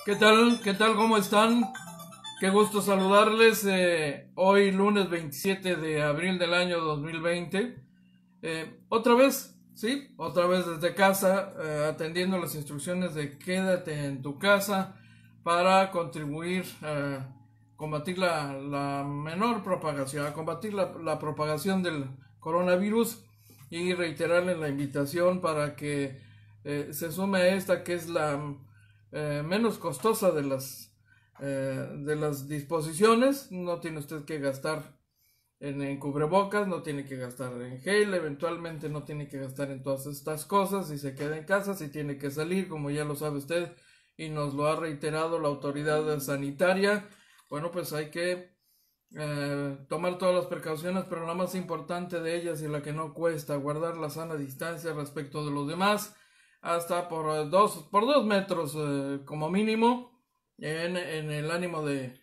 ¿Qué tal? ¿Qué tal? ¿Cómo están? Qué gusto saludarles. Hoy lunes 27 de abril del año 2020. Otra vez, sí, otra vez desde casa, atendiendo las instrucciones de quédate en tu casa para contribuir a combatir la menor propagación, a combatir la propagación del coronavirus y reiterarle la invitación para que se sume a esta que es la menos costosa de las disposiciones. No tiene usted que gastar en cubrebocas, no tiene que gastar en gel, eventualmente no tiene que gastar en todas estas cosas, si se queda en casa, si tiene que salir, como ya lo sabe usted y nos lo ha reiterado la autoridad sanitaria. Bueno, pues hay que tomar todas las precauciones, pero la más importante de ellas y la que no cuesta, guardar la sana distancia respecto de los demás, hasta por 2 metros como mínimo, en el ánimo de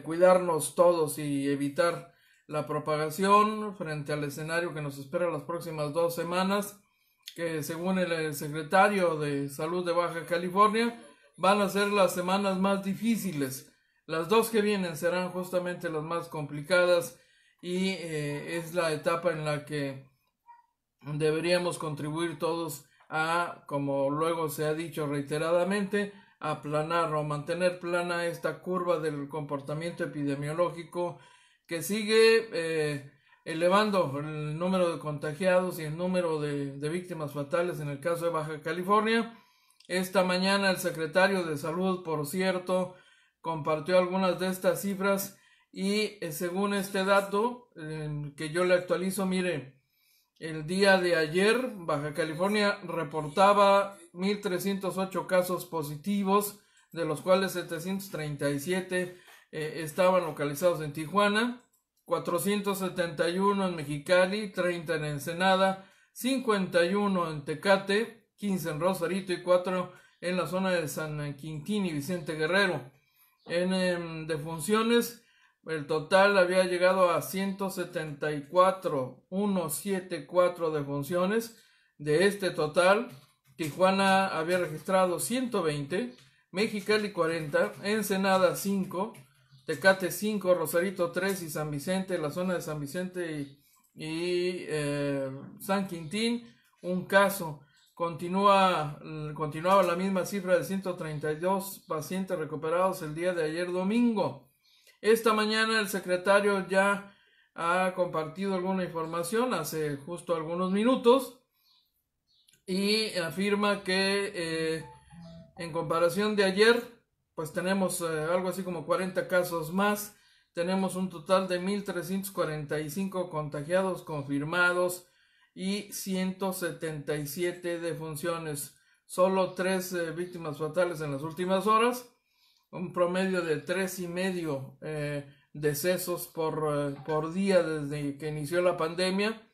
cuidarnos todos y evitar la propagación frente al escenario que nos espera las próximas 2 semanas, que según el secretario de Salud de Baja California, van a ser las semanas más difíciles. Las dos que vienen serán justamente las más complicadas y es la etapa en la que deberíamos contribuir todos a, como luego se ha dicho reiteradamente, aplanar o mantener plana esta curva del comportamiento epidemiológico que sigue elevando el número de contagiados y el número de víctimas fatales en el caso de Baja California. Esta mañana el secretario de Salud, por cierto, compartió algunas de estas cifras y según este dato que yo le actualizo, mire, el día de ayer Baja California reportaba 1,308 casos positivos, de los cuales 737 estaban localizados en Tijuana, 471 en Mexicali, 30 en Ensenada, 51 en Tecate, 15 en Rosarito y 4 en la zona de San Quintín y Vicente Guerrero. En defunciones, el total había llegado a 174, 174 defunciones. De este total, Tijuana había registrado 120, Mexicali 40, Ensenada 5, Tecate 5, Rosarito 3 y San Vicente, la zona de San Vicente y San Quintín, un caso. Continuaba la misma cifra de 132 pacientes recuperados el día de ayer domingo. Esta mañana el secretario ya ha compartido alguna información hace justo algunos minutos y afirma que en comparación de ayer, pues tenemos algo así como 40 casos más. Tenemos un total de 1,345 contagiados confirmados y 177 defunciones. Solo 3 víctimas fatales en las últimas horas. Un promedio de 3,5 decesos por día desde que inició la pandemia.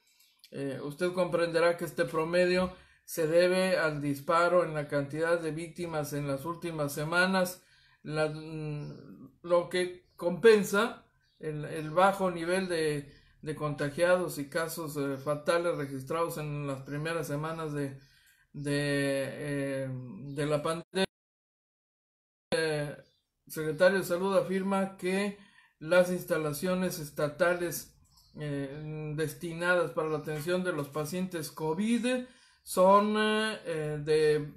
Usted comprenderá que este promedio se debe al disparo en la cantidad de víctimas en las últimas semanas, lo que compensa el bajo nivel de contagiados y casos fatales registrados en las primeras semanas de la pandemia. El secretario de Salud afirma que las instalaciones estatales destinadas para la atención de los pacientes COVID son de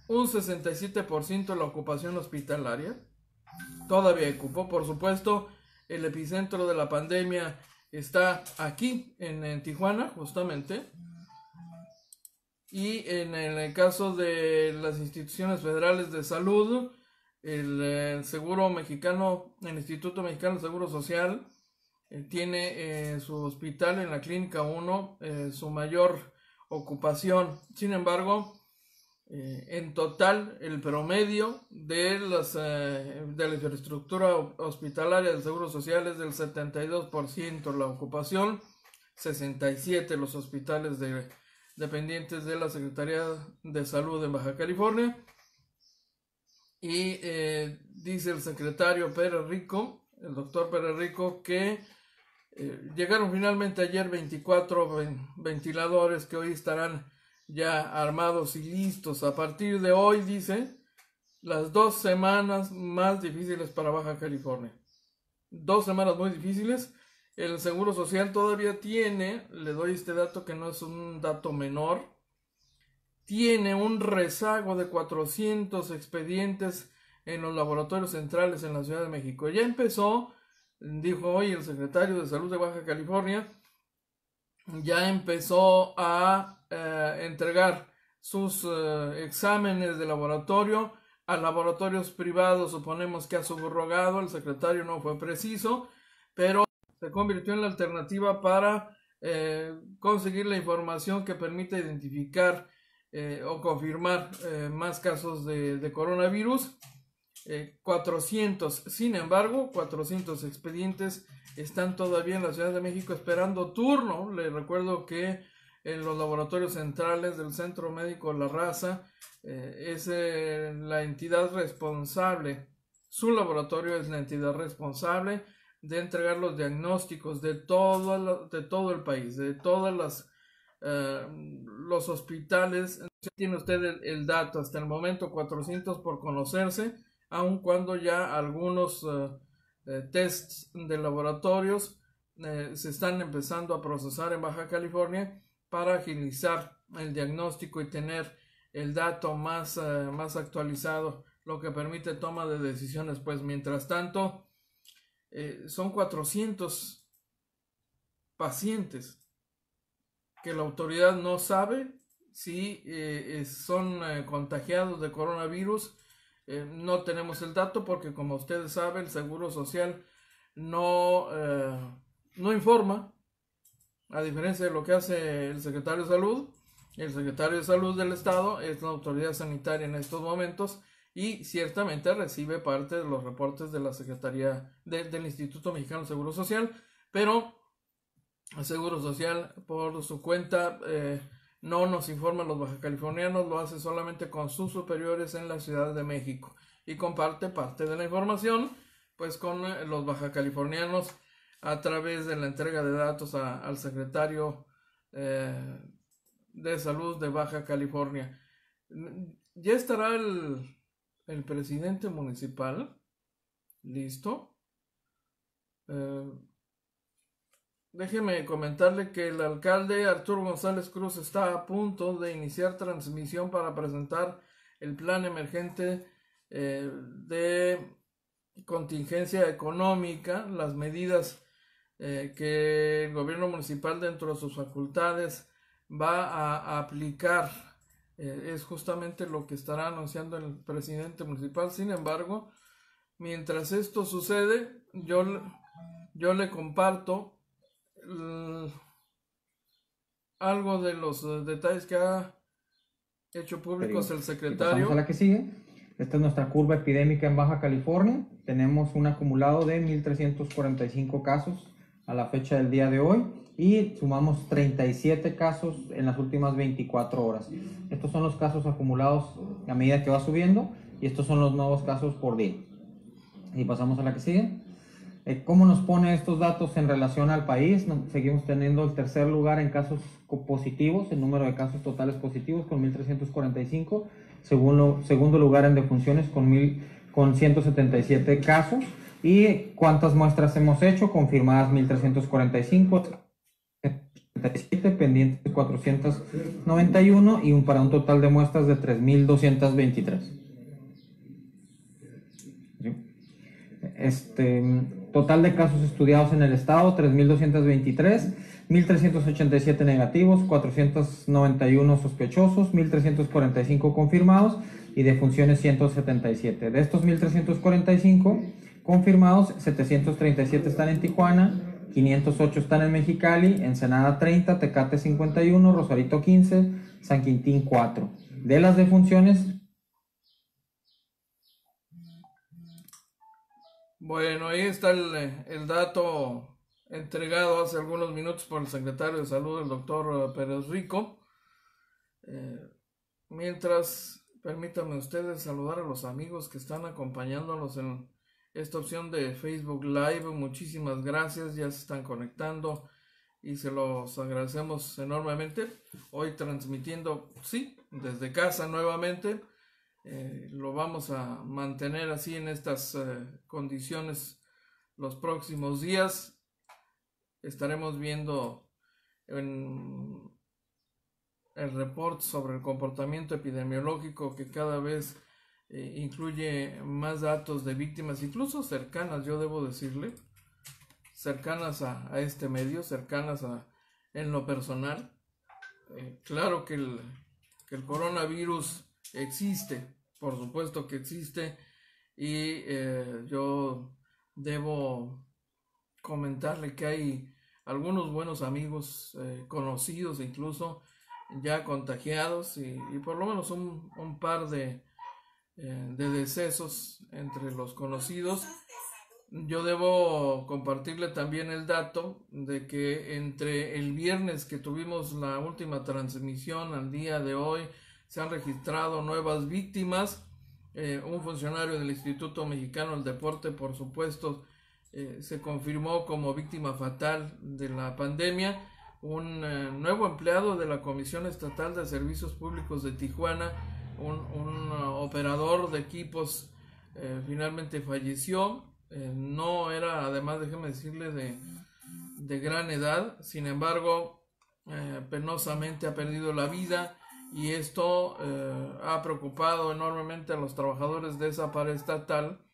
un 67% la ocupación hospitalaria. Todavía hay cupo, por supuesto. El epicentro de la pandemia está aquí en Tijuana, justamente. Y en el caso de las instituciones federales de salud, el Seguro Mexicano, el Instituto Mexicano de Seguro Social, tiene su hospital en la Clínica 1, su mayor ocupación. Sin embargo, en total, el promedio de la infraestructura hospitalaria del Seguro Social es del 72% la ocupación, 67% los hospitales dependientes de la Secretaría de Salud en Baja California. Y dice el secretario Pérez Rico, el doctor Pérez Rico, que llegaron finalmente ayer 24 ventiladores que hoy estarán ya armados y listos. A partir de hoy, dice, las 2 semanas más difíciles para Baja California. 2 semanas muy difíciles. El Seguro Social todavía tiene, le doy este dato que no es un dato menor, tiene un rezago de 400 expedientes en los laboratorios centrales en la Ciudad de México. Ya empezó, dijo hoy el secretario de Salud de Baja California, ya empezó a entregar sus exámenes de laboratorio a laboratorios privados. Suponemos que ha subrogado, el secretario no fue preciso, pero se convirtió en la alternativa para conseguir la información que permita identificar o confirmar más casos de coronavirus. 400, sin embargo, 400 expedientes están todavía en la Ciudad de México esperando turno. Les recuerdo que en los laboratorios centrales del Centro Médico La Raza es la entidad responsable, su laboratorio es la entidad responsable de entregar los diagnósticos de todo el país, de todas los hospitales. Tiene usted el dato, hasta el momento 400 por conocerse, aun cuando ya algunos tests de laboratorios se están empezando a procesar en Baja California para agilizar el diagnóstico y tener el dato más actualizado, lo que permite toma de decisiones. Pues mientras tanto son 400 pacientes que la autoridad no sabe si son contagiados de coronavirus. No tenemos el dato porque, como ustedes saben, el Seguro Social no informa, a diferencia de lo que hace el secretario de Salud. El secretario de Salud del Estado es la autoridad sanitaria en estos momentos y ciertamente recibe parte de los reportes de la Secretaría del Instituto Mexicano de Seguro Social, pero el Seguro Social por su cuenta no nos informa a los bajacalifornianos, lo hace solamente con sus superiores en la Ciudad de México y comparte parte de la información pues con los bajacalifornianos a través de la entrega de datos al secretario de Salud de Baja California. Ya estará el presidente municipal listo. Déjeme comentarle que el alcalde Arturo González Cruz está a punto de iniciar transmisión para presentar el plan emergente de contingencia económica, las medidas que el gobierno municipal dentro de sus facultades va a aplicar. Es justamente lo que estará anunciando el presidente municipal. Sin embargo, mientras esto sucede, yo le comparto algo de los detalles que ha hecho públicos el secretario. Pasamos a la que sigue. Esta es nuestra curva epidémica en Baja California. Tenemos un acumulado de 1,345 casos a la fecha del día de hoy y sumamos 37 casos en las últimas 24 horas. Estos son los casos acumulados a medida que va subiendo y estos son los nuevos casos por día. Y pasamos a la que sigue. ¿Cómo nos pone estos datos en relación al país? Seguimos teniendo el tercer lugar en casos positivos, el número de casos totales positivos con 1,345. Segundo lugar en defunciones con 177 casos. ¿Y cuántas muestras hemos hecho? Confirmadas 1,345, pendientes 491 y para un total de muestras de 3,223. Total de casos estudiados en el estado, 3,223, 1,387 negativos, 491 sospechosos, 1,345 confirmados y defunciones 177. De estos 1,345 confirmados, 737 están en Tijuana, 508 están en Mexicali, Ensenada 30, Tecate 51, Rosarito 15, San Quintín 4. De las defunciones... Bueno, ahí está el dato entregado hace algunos minutos por el secretario de Salud, el doctor Pérez Rico. Mientras, permítanme ustedes saludar a los amigos que están acompañándonos en esta opción de Facebook Live. Muchísimas gracias, ya se están conectando y se los agradecemos enormemente. Hoy transmitiendo, sí, desde casa nuevamente. lo vamos a mantener así en estas condiciones los próximos días. Estaremos viendo en el reporte sobre el comportamiento epidemiológico, que cada vez incluye más datos de víctimas, incluso cercanas, yo debo decirle, cercanas a este medio, cercanas en lo personal. Claro que el coronavirus existe, por supuesto que existe, y yo debo comentarle que hay algunos buenos amigos, conocidos incluso, ya contagiados, y por lo menos un par de decesos entre los conocidos. Yo debo compartirle también el dato de que entre el viernes que tuvimos la última transmisión al día de hoy se han registrado nuevas víctimas. Un funcionario del Instituto Mexicano del Deporte, por supuesto, se confirmó como víctima fatal de la pandemia. Un nuevo empleado de la Comisión Estatal de Servicios Públicos de Tijuana, un operador de equipos, finalmente falleció. No era, además, déjeme decirle, de gran edad. Sin embargo, penosamente ha perdido la vida, y esto ha preocupado enormemente a los trabajadores de esa paraestatal,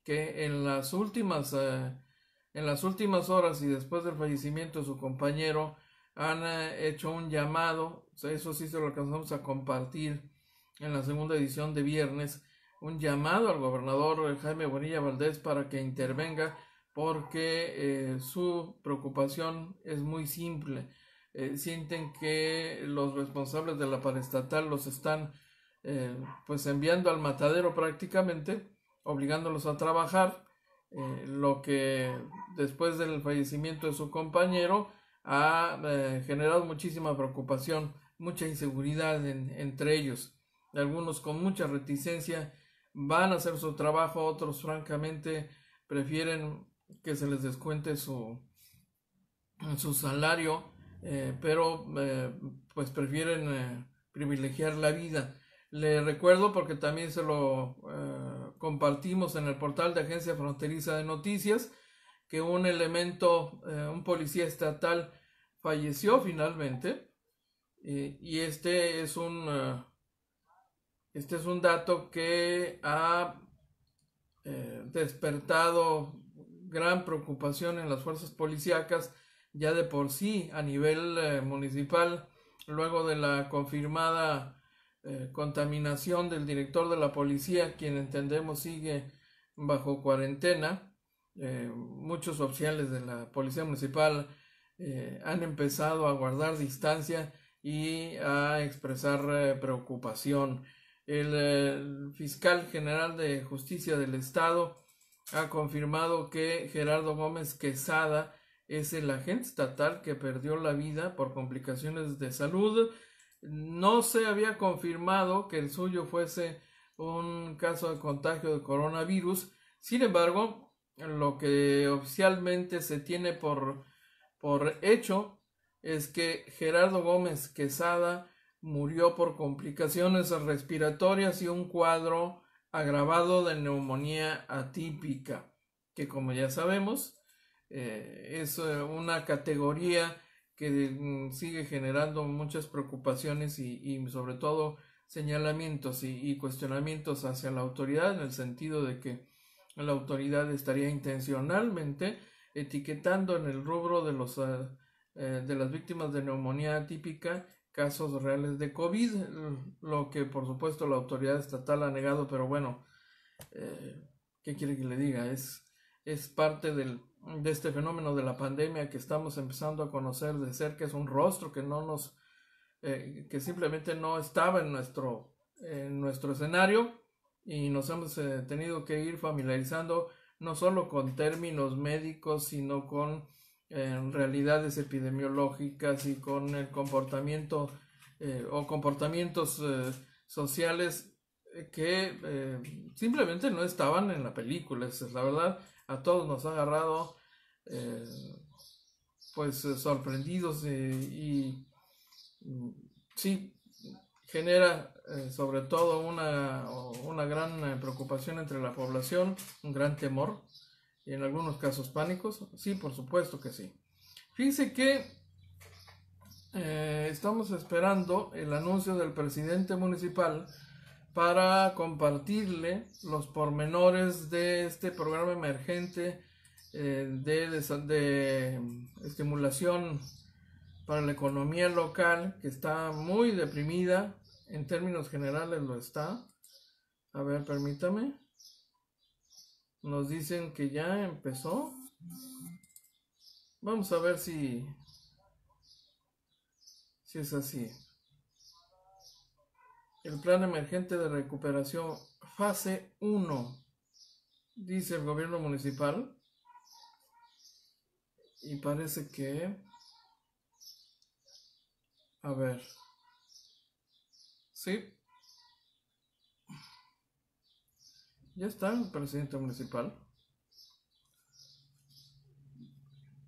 que en las últimas horas y después del fallecimiento de su compañero han hecho un llamado. Eso sí se lo alcanzamos a compartir en la segunda edición de viernes, un llamado al gobernador Jaime Bonilla Valdés para que intervenga, porque su preocupación es muy simple. Sienten que los responsables de la paraestatal los están pues enviando al matadero prácticamente, obligándolos a trabajar, lo que después del fallecimiento de su compañero ha generado muchísima preocupación, mucha inseguridad entre ellos. Algunos con mucha reticencia van a hacer su trabajo, otros francamente prefieren que se les descuente su salario, pero pues prefieren privilegiar la vida. Le recuerdo, porque también se lo compartimos en el portal de Agencia Fronteriza de Noticias, que un elemento, un policía estatal, falleció finalmente, y este es un dato que ha despertado gran preocupación en las fuerzas policíacas, ya de por sí a nivel municipal, luego de la confirmada contaminación del director de la policía, quien entendemos sigue bajo cuarentena. Muchos oficiales de la policía municipal han empezado a guardar distancia y a expresar preocupación. El fiscal general de justicia del estado ha confirmado que Gerardo Gómez Quesada es el agente estatal que perdió la vida por complicaciones de salud. No se había confirmado que el suyo fuese un caso de contagio de coronavirus. Sin embargo, lo que oficialmente se tiene por hecho es que Gerardo Gómez Quesada murió por complicaciones respiratorias y un cuadro agravado de neumonía atípica, que, como ya sabemos, es una categoría que sigue generando muchas preocupaciones y sobre todo señalamientos y cuestionamientos hacia la autoridad, en el sentido de que la autoridad estaría intencionalmente etiquetando en el rubro de las víctimas de neumonía atípica casos reales de COVID, lo que por supuesto la autoridad estatal ha negado. Pero bueno, ¿qué quiere que le diga? Es parte de este fenómeno de la pandemia que estamos empezando a conocer de cerca. Es un rostro que que simplemente no estaba en nuestro escenario, y nos hemos tenido que ir familiarizando no solo con términos médicos, sino con realidades epidemiológicas y con el comportamiento o comportamientos sociales que simplemente no estaban en la película. Esa es la verdad. A todos nos ha agarrado sorprendidos, y sí, genera sobre todo una gran preocupación entre la población, un gran temor y en algunos casos pánicos. Sí, por supuesto que sí. Fíjense que estamos esperando el anuncio del presidente municipal para compartirle los pormenores de este programa emergente de estimulación para la economía local, que está muy deprimida, en términos generales lo está. A ver, permítame. Nos dicen que ya empezó. Vamos a ver si es así. El plan emergente de recuperación fase 1, dice el gobierno municipal. Y parece que... A ver. Sí. Ya está el presidente municipal.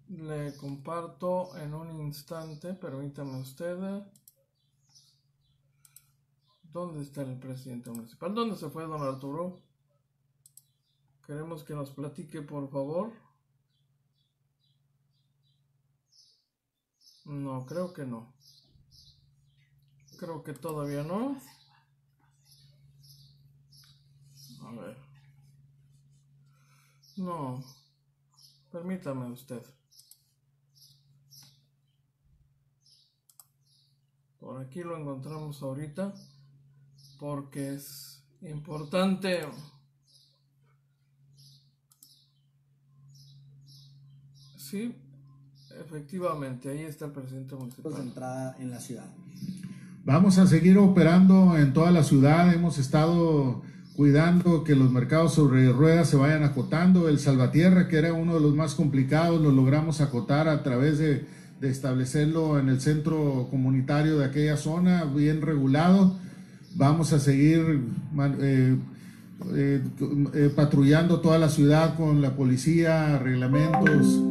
Le comparto en un instante, permítame usted. ¿Dónde está el presidente municipal? ¿Dónde se fue don Arturo? Queremos que nos platique, por favor. No, creo que no. Creo que todavía no. A ver. No. Permítame usted. Por aquí lo encontramos ahorita. Porque es importante. Sí. Efectivamente, ahí está el presidente municipal. De entrada en la ciudad. Vamos a seguir operando en toda la ciudad. Hemos estado cuidando que los mercados sobre ruedas se vayan acotando. El Salvatierra, que era uno de los más complicados, lo logramos acotar a través de establecerlo en el centro comunitario de aquella zona, bien regulado. Vamos a seguir patrullando toda la ciudad con la policía, reglamentos,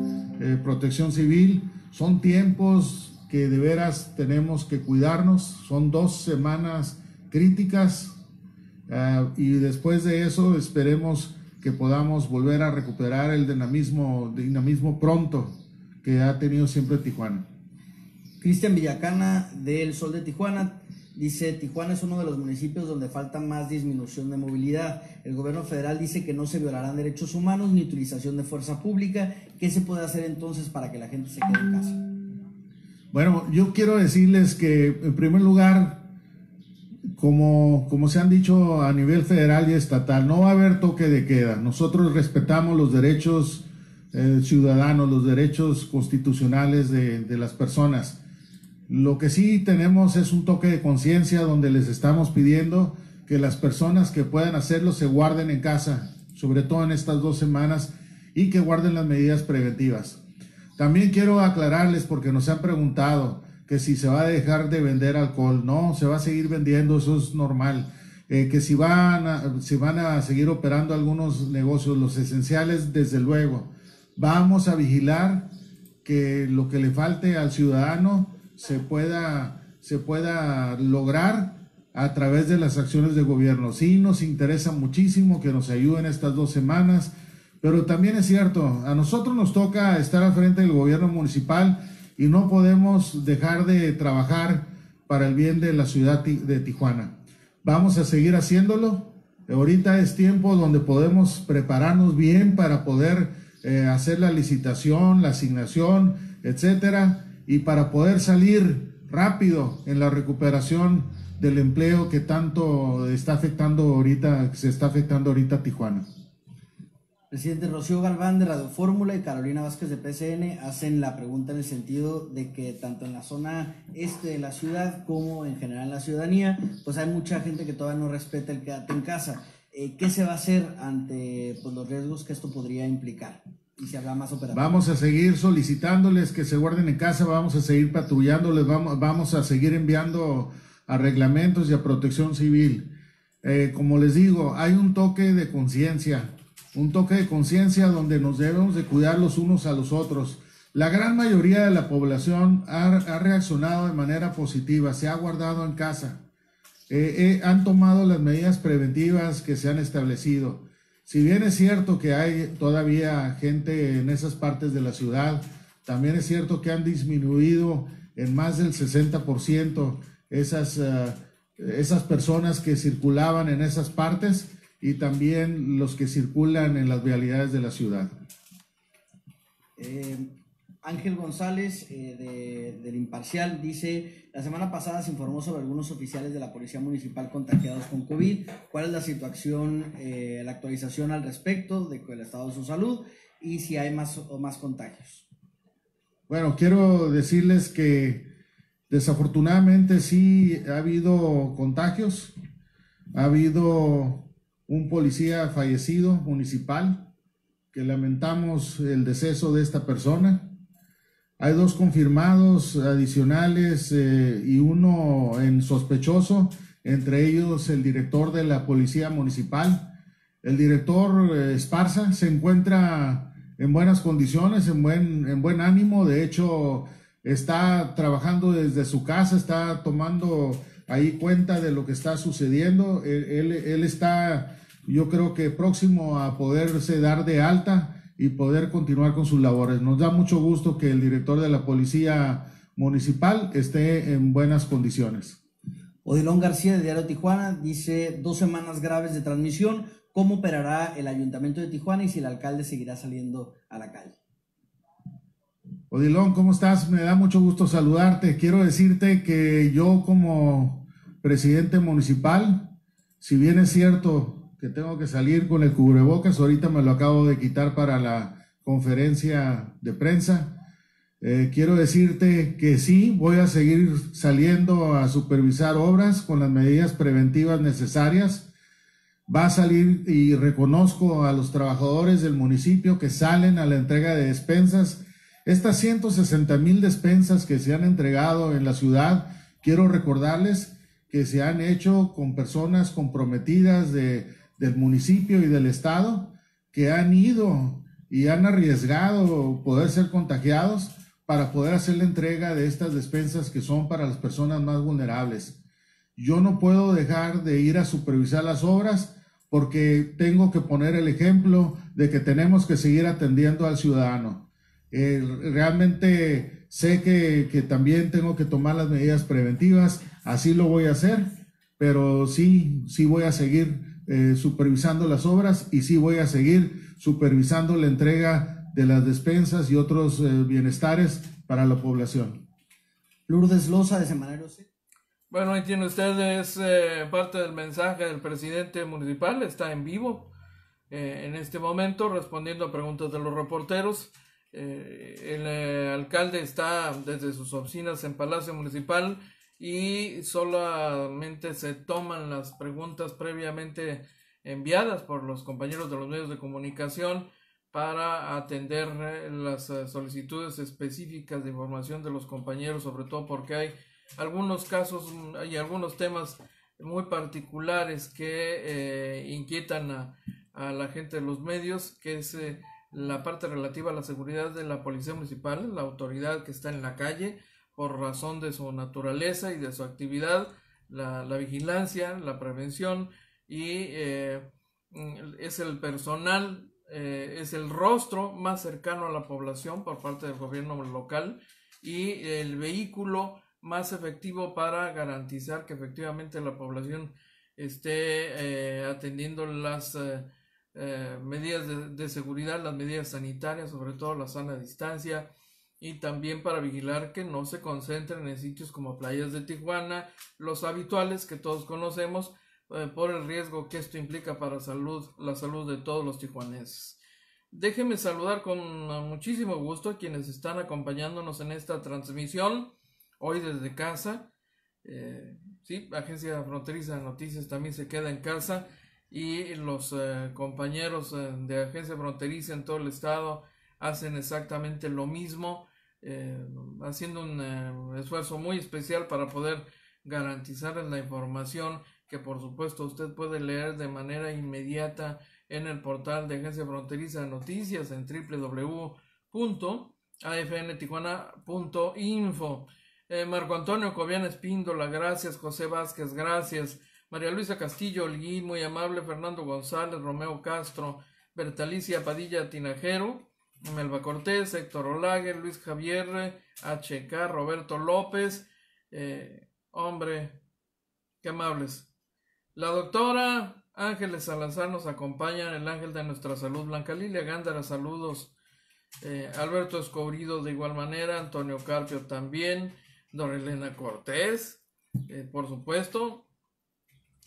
protección civil. Son tiempos que de veras tenemos que cuidarnos. Son 2 semanas críticas y después de eso esperemos que podamos volver a recuperar el dinamismo pronto que ha tenido siempre Tijuana. Cristian Villacana del Sol de Tijuana dice: Tijuana es uno de los municipios donde falta más disminución de movilidad. El gobierno federal dice que no se violarán derechos humanos ni utilización de fuerza pública. ¿Qué se puede hacer entonces para que la gente se quede en casa? Bueno, yo quiero decirles que en primer lugar, como se han dicho a nivel federal y estatal, no va a haber toque de queda. Nosotros respetamos los derechos ciudadanos, los derechos constitucionales de las personas. Lo que sí tenemos es un toque de conciencia donde les estamos pidiendo que las personas que puedan hacerlo se guarden en casa, sobre todo en estas 2 semanas, y que guarden las medidas preventivas. También quiero aclararles, porque nos han preguntado que si se va a dejar de vender alcohol. No, se va a seguir vendiendo, eso es normal. Que si van a seguir operando algunos negocios, los esenciales, desde luego. Vamos a vigilar que lo que le falte al ciudadano se pueda lograr a través de las acciones de gobierno. Sí, nos interesa muchísimo que nos ayuden estas 2 semanas, pero también es cierto, a nosotros nos toca estar al frente del gobierno municipal y no podemos dejar de trabajar para el bien de la ciudad de Tijuana. Vamos a seguir haciéndolo. Ahorita es tiempo donde podemos prepararnos bien para poder hacer la licitación, la asignación, etcétera, y para poder salir rápido en la recuperación del empleo que tanto se está afectando ahorita a Tijuana. Presidente, Rocío Galván de Radio Fórmula y Carolina Vázquez de PCN hacen la pregunta en el sentido de que tanto en la zona este de la ciudad como en general en la ciudadanía, pues hay mucha gente que todavía no respeta el quédate en casa. ¿Qué se va a hacer ante los riesgos que esto podría implicar? Y se habla más operativo. Vamos a seguir solicitándoles que se guarden en casa, vamos a seguir patrullándoles, vamos a seguir enviando a reglamentos y a protección civil. Como les digo, hay un toque de conciencia donde nos debemos de cuidar los unos a los otros. La gran mayoría de la población ha reaccionado de manera positiva, se ha guardado en casa. han tomado las medidas preventivas que se han establecido. Si bien es cierto que hay todavía gente en esas partes de la ciudad, también es cierto que han disminuido en más del 60% esas personas que circulaban en esas partes y también los que circulan en las vialidades de la ciudad. Ángel González, del Imparcial, dice: la semana pasada se informó sobre algunos oficiales de la Policía Municipal contagiados con COVID. ¿Cuál es la situación, la actualización al respecto del estado de su salud y si hay más contagios? Bueno, quiero decirles que desafortunadamente sí ha habido contagios. Ha habido un policía fallecido municipal, que lamentamos el deceso de esta persona. Hay 2 confirmados adicionales y uno en sospechoso, entre ellos el director de la Policía Municipal. El director Esparza se encuentra en buenas condiciones, en buen ánimo. De hecho, está trabajando desde su casa, está tomando ahí cuenta de lo que está sucediendo. Él está, yo creo que próximo a poderse dar de alta y poder continuar con sus labores. Nos da mucho gusto que el director de la Policía Municipal esté en buenas condiciones. Odilon García, de Diario Tijuana, dice: 2 semanas graves de transmisión. ¿Cómo operará el Ayuntamiento de Tijuana y si el alcalde seguirá saliendo a la calle? Odilon, ¿cómo estás? Me da mucho gusto saludarte. Quiero decirte que yo, como presidente municipal, si bien es cierto que tengo que salir con el cubrebocas, ahorita me lo acabo de quitar para la conferencia de prensa, quiero decirte que sí, voy a seguir saliendo a supervisar obras con las medidas preventivas necesarias. Va a salir, y reconozco a los trabajadores del municipio que salen a la entrega de despensas. Estas 160,000 despensas que se han entregado en la ciudad, quiero recordarles que se han hecho con personas comprometidas del municipio y del estado, que han ido y han arriesgado poder ser contagiados para poder hacer la entrega de estas despensas que son para las personas más vulnerables. Yo no puedo dejar de ir a supervisar las obras porque tengo que poner el ejemplo de que tenemos que seguir atendiendo al ciudadano. Realmente sé que también tengo que tomar las medidas preventivas, así lo voy a hacer, pero sí voy a seguir supervisando las obras y sí voy a seguir supervisando la entrega de las despensas y otros bienestares para la población. Lourdes Loza, de Semanario C. Bueno, ahí tiene ustedes parte del mensaje del presidente municipal. Está en vivo en este momento respondiendo a preguntas de los reporteros. El alcalde está desde sus oficinas en Palacio Municipal y solamente se toman las preguntas previamente enviadas por los compañeros de los medios de comunicación para atender las solicitudes específicas de información de los compañeros, sobre todo porque hay algunos casos y algunos temas muy particulares que inquietan a la gente de los medios, que es la parte relativa a la seguridad de la Policía Municipal, la autoridad que está en la calle por razón de su naturaleza y de su actividad, la vigilancia, la prevención, y es el personal, es el rostro más cercano a la población por parte del gobierno local y el vehículo más efectivo para garantizar que efectivamente la población esté atendiendo las medidas de seguridad, las medidas sanitarias, sobre todo la sana distancia, y también para vigilar que no se concentren en sitios como playas de Tijuana, los habituales que todos conocemos, por el riesgo que esto implica para la salud de todos los tijuanenses. Déjenme saludar con muchísimo gusto a quienes están acompañándonos en esta transmisión hoy desde casa. Sí, Agencia Fronteriza de Noticias también se queda en casa, y los compañeros de Agencia Fronteriza en todo el estado hacen exactamente lo mismo, haciendo un esfuerzo muy especial para poder garantizarles la información que por supuesto usted puede leer de manera inmediata en el portal de Agencia Fronteriza de Noticias en www.afntijuana.info. Marco Antonio Cobian Espíndola, gracias. José Vázquez, gracias. María Luisa Castillo Holguín, muy amable. Fernando González, Romeo Castro, Bertalicia Padilla Tinajero, Melba Cortés, Héctor Olague, Luis Javier, HK, Roberto López, hombre, qué amables. La doctora Ángeles Salazar nos acompaña, el ángel de nuestra salud. Blanca Lilia Gándara, saludos. Alberto Escobrido de igual manera, Antonio Carpio también, Dorelena Cortés, por supuesto.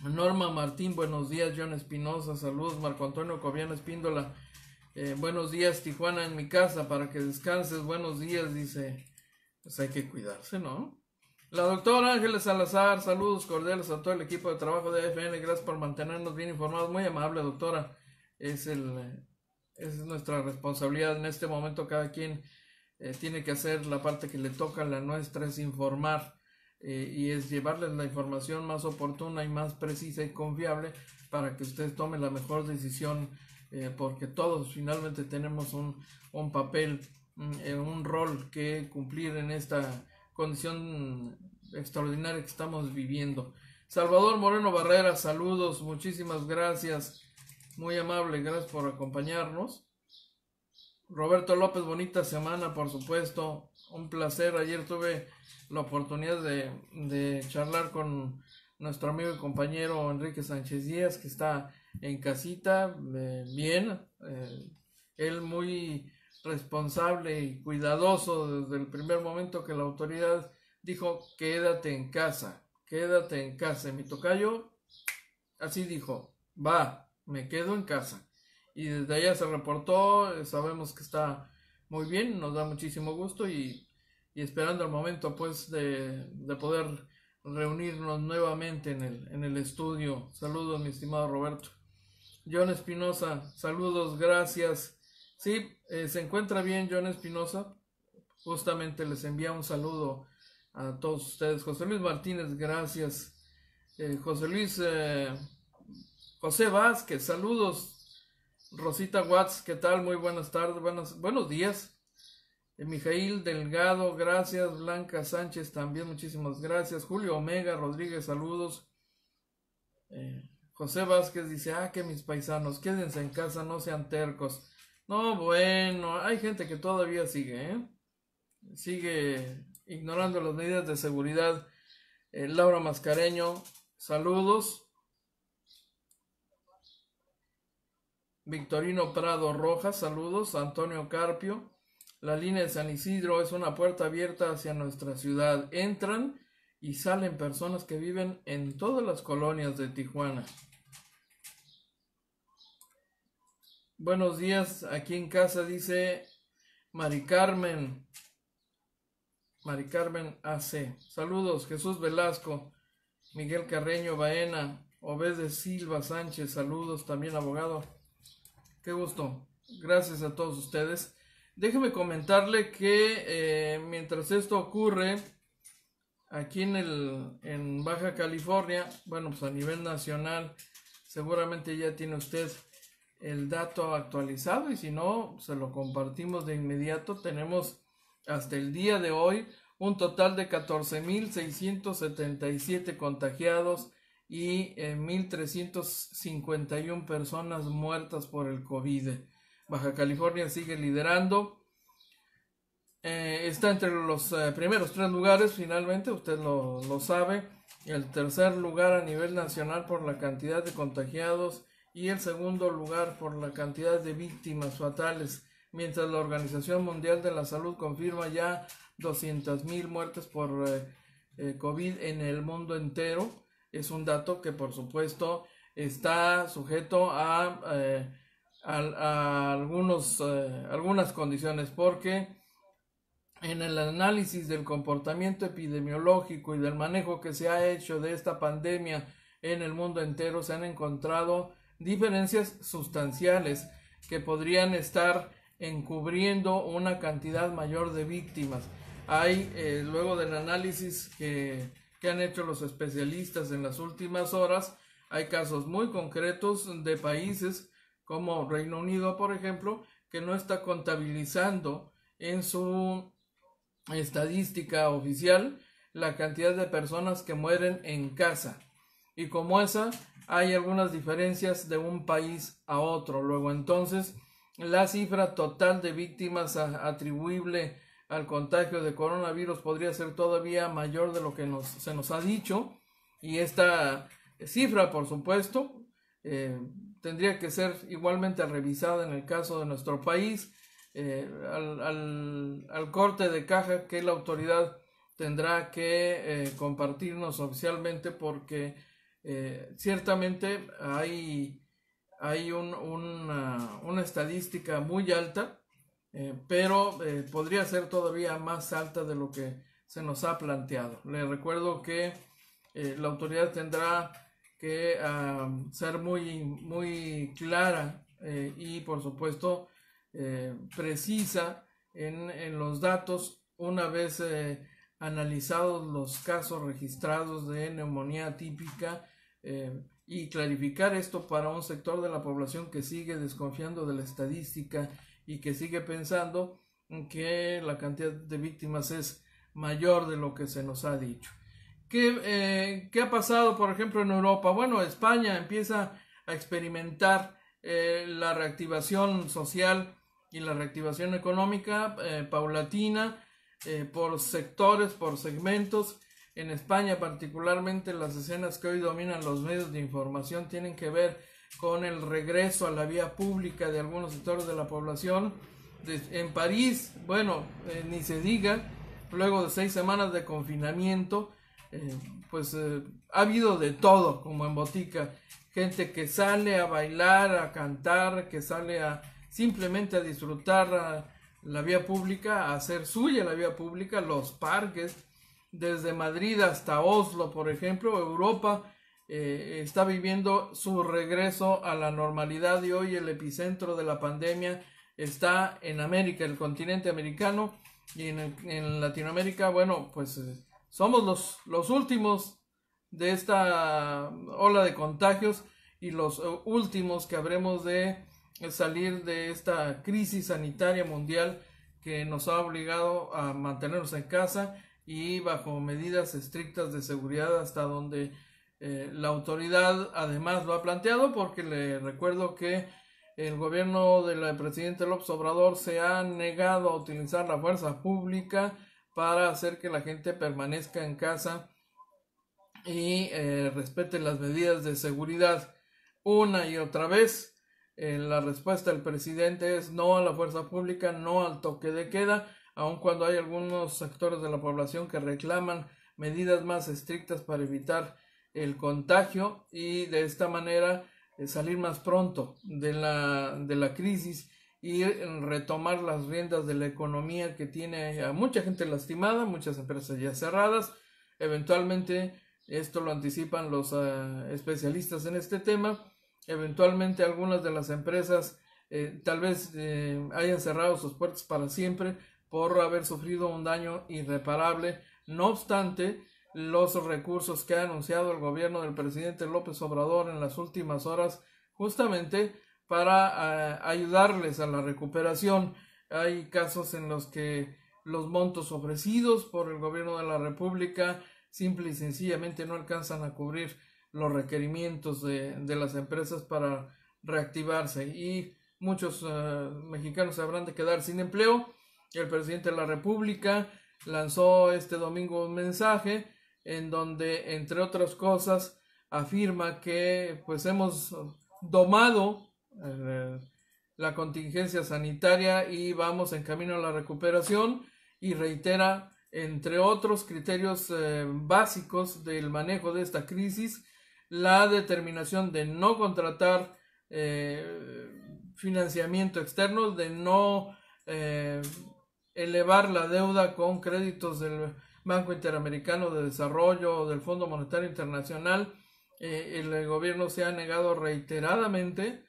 Norma Martín, buenos días. John Espinosa, saludos. Marco Antonio Cobian Espíndola, buenos días. Tijuana en mi casa para que descanses, buenos días, dice. Pues hay que cuidarse, ¿no? La doctora Ángeles Salazar, saludos cordiales a todo el equipo de trabajo de AFN, gracias por mantenernos bien informados, muy amable doctora, es nuestra responsabilidad en este momento. Cada quien tiene que hacer la parte que le toca, la nuestra es informar y es llevarles la información más oportuna y más precisa y confiable para que ustedes tomen la mejor decisión, porque todos finalmente tenemos un papel, un rol que cumplir en esta condición extraordinaria que estamos viviendo. Salvador Moreno Barrera, saludos, muchísimas gracias, muy amable, gracias por acompañarnos. Roberto López, bonita semana, por supuesto, un placer. Ayer tuve la oportunidad de charlar con nuestro amigo y compañero Enrique Sánchez Díaz, que está en casita, bien, él muy responsable y cuidadoso desde el primer momento que la autoridad dijo quédate en casa, quédate en casa. Mi tocayo así dijo, va, me quedo en casa, y desde allá se reportó. Sabemos que está muy bien, nos da muchísimo gusto y esperando el momento pues de poder reunirnos nuevamente en el estudio. Saludos, mi estimado Roberto. John Espinosa, saludos, gracias. Sí, se encuentra bien John Espinosa, justamente les envía un saludo a todos ustedes. José Luis Martínez, gracias. José Vázquez, saludos. Rosita Watts, ¿qué tal? Muy buenas tardes, buenos días. Mijail Delgado, gracias. Blanca Sánchez también, muchísimas gracias. Julio Omega Rodríguez, saludos. José Vázquez dice, que mis paisanos, quédense en casa, no sean tercos. No, bueno, hay gente que todavía sigue ignorando las medidas de seguridad. Laura Mascareño, saludos. Victorino Prado Rojas, saludos. Antonio Carpio, la línea de San Isidro es una puerta abierta hacia nuestra ciudad. Entran y salen personas que viven en todas las colonias de Tijuana. Buenos días, aquí en casa, dice Mari Carmen AC. Saludos, Jesús Velasco, Miguel Carreño Baena, Obed de Silva Sánchez, saludos, también abogado. Qué gusto, gracias a todos ustedes. Déjeme comentarle que mientras esto ocurre aquí en Baja California, bueno, pues a nivel nacional, seguramente ya tiene usted el dato actualizado y si no, se lo compartimos de inmediato. Tenemos hasta el día de hoy un total de 14,677 contagiados y 1,351 personas muertas por el COVID. Baja California sigue liderando, está entre los primeros 3 lugares, finalmente, usted lo sabe. El tercer lugar a nivel nacional por la cantidad de contagiados y el segundo lugar por la cantidad de víctimas fatales, mientras la Organización Mundial de la Salud confirma ya 200,000 muertes por COVID en el mundo entero. Es un dato que por supuesto está sujeto a algunas condiciones, porque en el análisis del comportamiento epidemiológico y del manejo que se ha hecho de esta pandemia en el mundo entero se han encontrado diferencias sustanciales que podrían estar encubriendo una cantidad mayor de víctimas. Hay, luego del análisis que han hecho los especialistas en las últimas horas, hay casos muy concretos de países como Reino Unido, por ejemplo, que no está contabilizando en su estadística oficial la cantidad de personas que mueren en casa. Y como esa, hay algunas diferencias de un país a otro. Luego, entonces, la cifra total de víctimas atribuible al contagio de coronavirus podría ser todavía mayor de lo que se nos ha dicho. Y esta cifra, por supuesto, tendría que ser igualmente revisada en el caso de nuestro país, al corte de caja que la autoridad tendrá que compartirnos oficialmente, porque ciertamente hay una estadística muy alta, pero podría ser todavía más alta de lo que se nos ha planteado. Les recuerdo que la autoridad tendrá que ser muy clara y por supuesto precisa en los datos una vez analizados los casos registrados de neumonía atípica, y clarificar esto para un sector de la población que sigue desconfiando de la estadística y que sigue pensando que la cantidad de víctimas es mayor de lo que se nos ha dicho. ¿Qué ha pasado, por ejemplo, en Europa? Bueno, España empieza a experimentar la reactivación social y la reactivación económica paulatina, por sectores, por segmentos. En España, particularmente, las escenas que hoy dominan los medios de información tienen que ver con el regreso a la vía pública de algunos sectores de la población. En París, bueno, ni se diga, luego de 6 semanas de confinamiento, ha habido de todo, como en botica, gente que sale a bailar, a cantar, que sale simplemente a disfrutar la vía pública, a hacer suya la vía pública, los parques, desde Madrid hasta Oslo, por ejemplo. Europa está viviendo su regreso a la normalidad, y hoy el epicentro de la pandemia está en América, el continente americano, y en Latinoamérica, bueno, pues somos los últimos de esta ola de contagios y los últimos que habremos de salir de esta crisis sanitaria mundial que nos ha obligado a mantenernos en casa y bajo medidas estrictas de seguridad hasta donde la autoridad además lo ha planteado, porque le recuerdo que el gobierno del presidente López Obrador se ha negado a utilizar la fuerza pública para hacer que la gente permanezca en casa y respete las medidas de seguridad. Una y otra vez la respuesta del presidente es no a la fuerza pública, no al toque de queda, aun cuando hay algunos sectores de la población que reclaman medidas más estrictas para evitar el contagio y de esta manera salir más pronto de la crisis y retomar las riendas de la economía, que tiene a mucha gente lastimada, muchas empresas ya cerradas. Eventualmente, esto lo anticipan los especialistas en este tema, eventualmente algunas de las empresas tal vez hayan cerrado sus puertas para siempre por haber sufrido un daño irreparable. No obstante, los recursos que ha anunciado el gobierno del presidente López Obrador en las últimas horas, justamente para ayudarles a la recuperación. Hay casos en los que los montos ofrecidos por el gobierno de la República simple y sencillamente no alcanzan a cubrir los requerimientos de las empresas para reactivarse, y muchos mexicanos se habrán de quedar sin empleo. El presidente de la República lanzó este domingo un mensaje en donde, entre otras cosas, afirma que pues hemos domado la contingencia sanitaria y vamos en camino a la recuperación, y reitera, entre otros criterios básicos del manejo de esta crisis, la determinación de no contratar financiamiento externo, de no elevar la deuda con créditos del Banco Interamericano de Desarrollo o del Fondo Monetario Internacional. El gobierno se ha negado reiteradamente,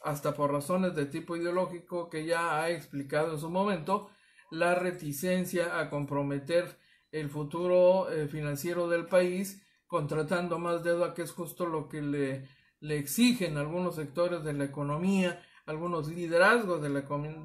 hasta por razones de tipo ideológico que ya ha explicado en su momento, la reticencia a comprometer el futuro financiero del país contratando más deuda, que es justo lo que le exigen algunos sectores de la economía, algunos liderazgos de la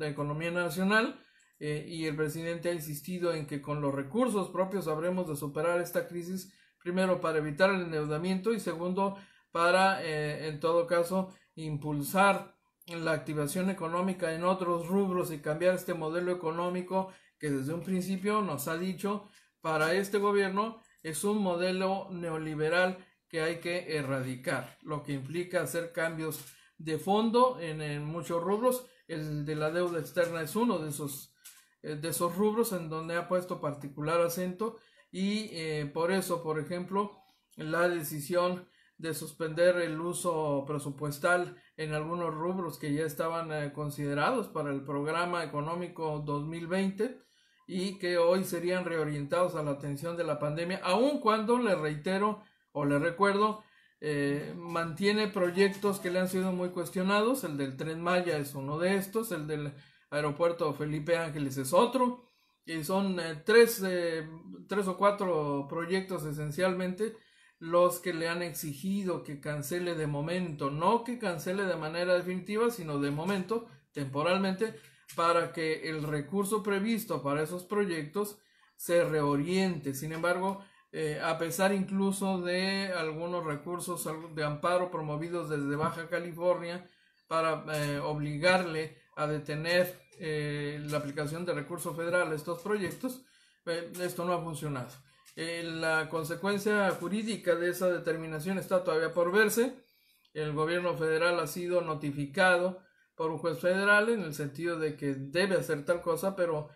economía nacional, y el presidente ha insistido en que con los recursos propios habremos de superar esta crisis, primero para evitar el endeudamiento y segundo para, en todo caso, impulsar la activación económica en otros rubros y cambiar este modelo económico que desde un principio nos ha dicho para este gobierno es un modelo neoliberal que hay que erradicar, lo que implica hacer cambios de fondo en muchos rubros. El de la deuda externa es uno de esos rubros en donde ha puesto particular acento y por eso, por ejemplo, la decisión de suspender el uso presupuestal en algunos rubros que ya estaban considerados para el programa económico 2020 y que hoy serían reorientados a la atención de la pandemia, aun cuando, le reitero o le recuerdo, mantiene proyectos que le han sido muy cuestionados. El del Tren Maya es uno de estos, el del aeropuerto Felipe Ángeles es otro, y son tres o cuatro proyectos esencialmente los que le han exigido que cancele de momento, no que cancele de manera definitiva, sino de momento, temporalmente, para que el recurso previsto para esos proyectos se reoriente. Sin embargo, a pesar incluso de algunos recursos de amparo promovidos desde Baja California para obligarle a detener la aplicación de recursos federales a estos proyectos, esto no ha funcionado. La consecuencia jurídica de esa determinación está todavía por verse. El gobierno federal ha sido notificado por un juez federal en el sentido de que debe hacer tal cosa, pero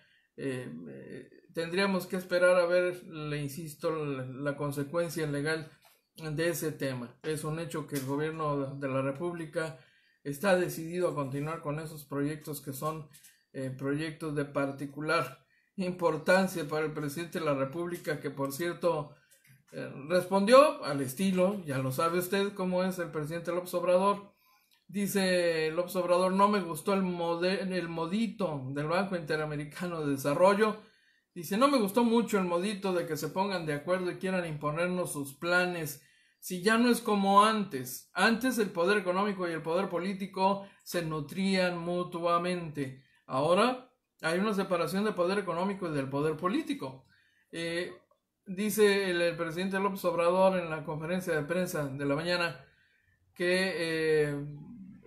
tendríamos que esperar a ver, le insisto, la consecuencia legal de ese tema. Es un hecho que el gobierno de la República está decidido a continuar con esos proyectos que son proyectos de particular importancia para el presidente de la República, que por cierto respondió al estilo, ya lo sabe usted cómo es el presidente López Obrador. Dice López Obrador: no me gustó el modito del Banco Interamericano de Desarrollo. Dice: no me gustó mucho el modito de que se pongan de acuerdo y quieran imponernos sus planes. Si ya no es como antes. Antes el poder económico y el poder político se nutrían mutuamente. Ahora hay una separación del poder económico y del poder político. Dice el presidente López Obrador en la conferencia de prensa de la mañana que